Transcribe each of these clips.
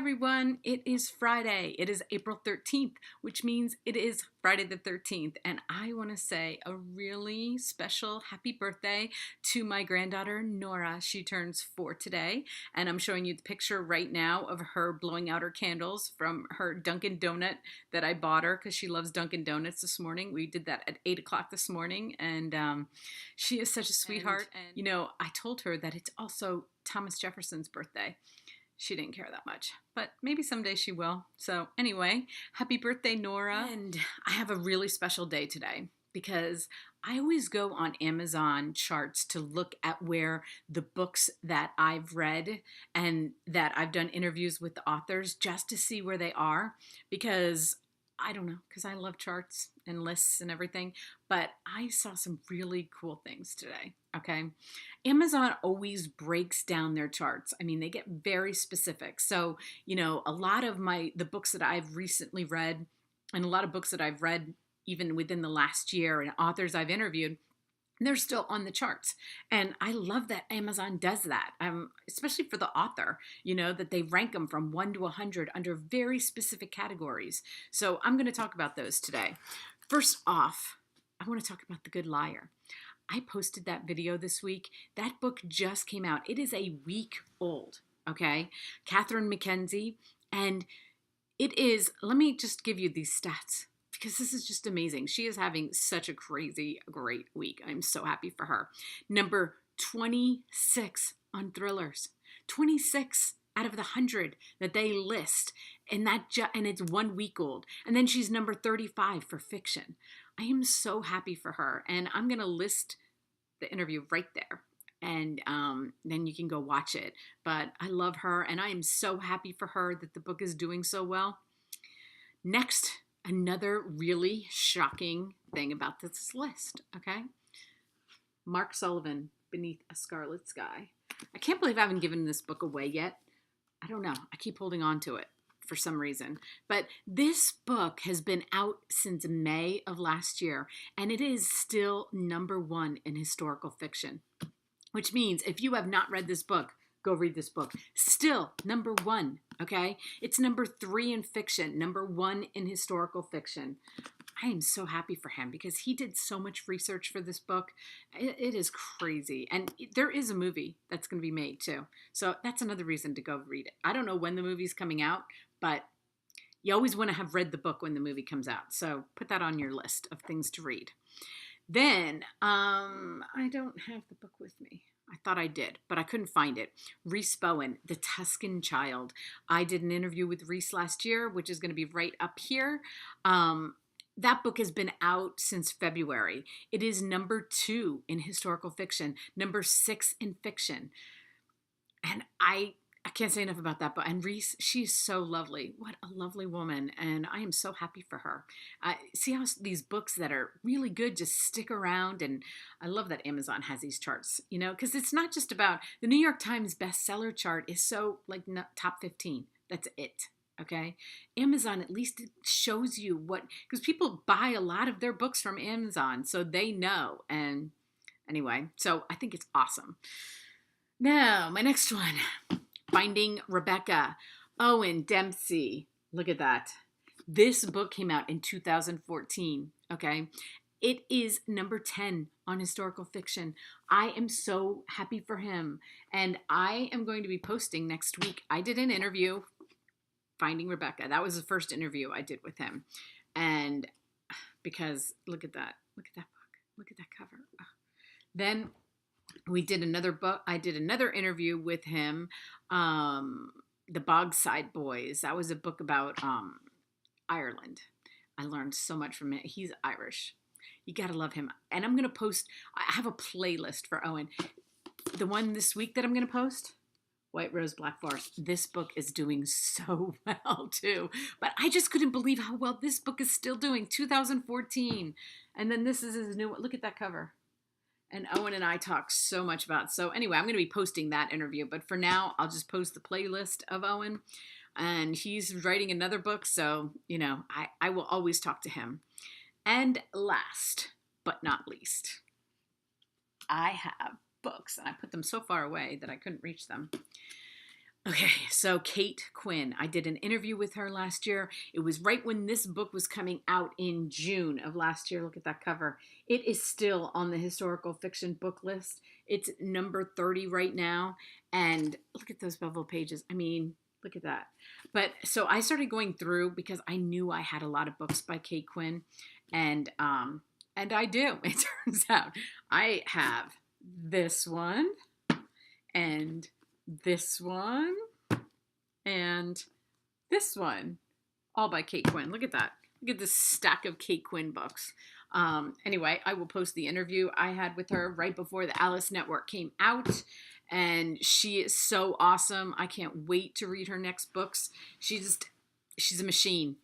Everyone, it is Friday. It is April 13th, which means it is Friday the 13th. And I want to say a really special happy birthday to my granddaughter, Nora. She turns 4 today. And I'm showing you the picture right now of her blowing out her candles from her Dunkin' Donut that I bought her because she loves Dunkin' Donuts this morning. We did that at 8 o'clock this morning. And she is such a sweetheart. And I told her that it's also Thomas Jefferson's birthday. She didn't care that much, but maybe someday she will. So anyway, happy birthday, Nora. And I have a really special day today because I always go on Amazon charts to look at where the books that I've read and that I've done interviews with the authors just to see where they are, because I don't know, because I love charts and lists and everything, but I saw some really cool things today, okay? Amazon always breaks down their charts. I mean, they get very specific. So, a lot of the books that I've recently read and a lot of books that I've read even within the last year and authors I've interviewed, they're still on the charts. And I love that Amazon does that, especially for the author, that they rank them from 1 to 100 under very specific categories. So I'm going to talk about those today. First off, I want to talk about The Good Liar. I posted that video this week. That book just came out. It is a week old, okay? Catherine McKenzie. And it is, let me just give you these stats, because this is just amazing. She is having such a crazy, great week. I'm so happy for her. Number 26 on thrillers. 26 out of the 100 that they list. And it's 1 week old. And then she's number 35 for fiction. I am so happy for her. And I'm going to list the interview right there. And then you can go watch it. But I love her. And I am so happy for her that the book is doing so well. Next, another really shocking thing about this list, okay? Mark Sullivan, Beneath a Scarlet Sky. I can't believe I haven't given this book away yet. I don't know. I keep holding on to it for some reason. But this book has been out since May of last year, and it is still number 1 in historical fiction, which means if you have not read this book, go read this book. Still number 1, okay? It's number 3 in fiction, number 1 in historical fiction. I am so happy for him because he did so much research for this book. It is crazy. And there is a movie that's going to be made too. So that's another reason to go read it. I don't know when the movie's coming out, but you always want to have read the book when the movie comes out. So put that on your list of things to read. Then, I don't have the book with me. I thought I did, but I couldn't find it. Rhys Bowen, The Tuscan Child. I did an interview with Rhys last year, which is going to be right up here. That book has been out since February. It is number 2 in historical fiction, number 6 in fiction. And I can't say enough about that book. And Rhys, she's so lovely. What a lovely woman. And I am so happy for her. See how these books that are really good just stick around. And I love that Amazon has these charts, because it's not just about the New York Times bestseller chart is so like top 15. That's it. Okay. Amazon at least shows you because people buy a lot of their books from Amazon, so they know. And anyway, so I think it's awesome. Now, my next one. Finding Rebecca, Owen Dempsey. Look at that. This book came out in 2014, okay? It is number 10 on historical fiction. I am so happy for him. And I am going to be posting next week. I did an interview, Finding Rebecca. That was the first interview I did with him. And because look at that. Look at that book. Look at that cover. Oh. Then we did another book. I did another interview with him, The Bogside Boys. That was a book about Ireland. I learned so much from it. He's Irish. You got to love him. And I'm going to post, I have a playlist for Owen. The one this week that I'm going to post, White Rose, Black Forest. This book is doing so well too. But I just couldn't believe how well this book is still doing. 2014. And then this is his new one. Look at that cover. And Owen and I talk so much about. So anyway, I'm going to be posting that interview. But for now, I'll just post the playlist of Owen. And he's writing another book. So, I will always talk to him. And last but not least, I have books. And I put them so far away that I couldn't reach them. Okay, so Kate Quinn. I did an interview with her last year. It was right when this book was coming out in June of last year. Look at that cover. It is still on the historical fiction book list. It's number 30 right now. And look at those bevel pages. I mean, look at that. But so I started going through because I knew I had a lot of books by Kate Quinn. And I do. It turns out I have this one and this one and this one, all by Kate Quinn. Look at that. Look at this stack of Kate Quinn books. Anyway, I will post the interview I had with her right before the Alice Network came out. And she is so awesome. I can't wait to read her next books. She's a machine.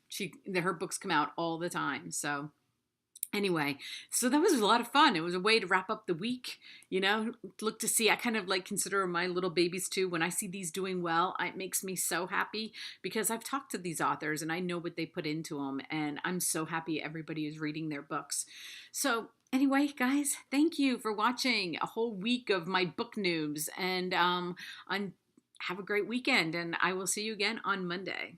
Her books come out all the time. So anyway, so that was a lot of fun. It was a way to wrap up the week, look to see. I kind of like consider my little babies too. When I see these doing well, it makes me so happy because I've talked to these authors and I know what they put into them. And I'm so happy everybody is reading their books. So anyway, guys, thank you for watching a whole week of my book news. And have a great weekend. And I will see you again on Monday.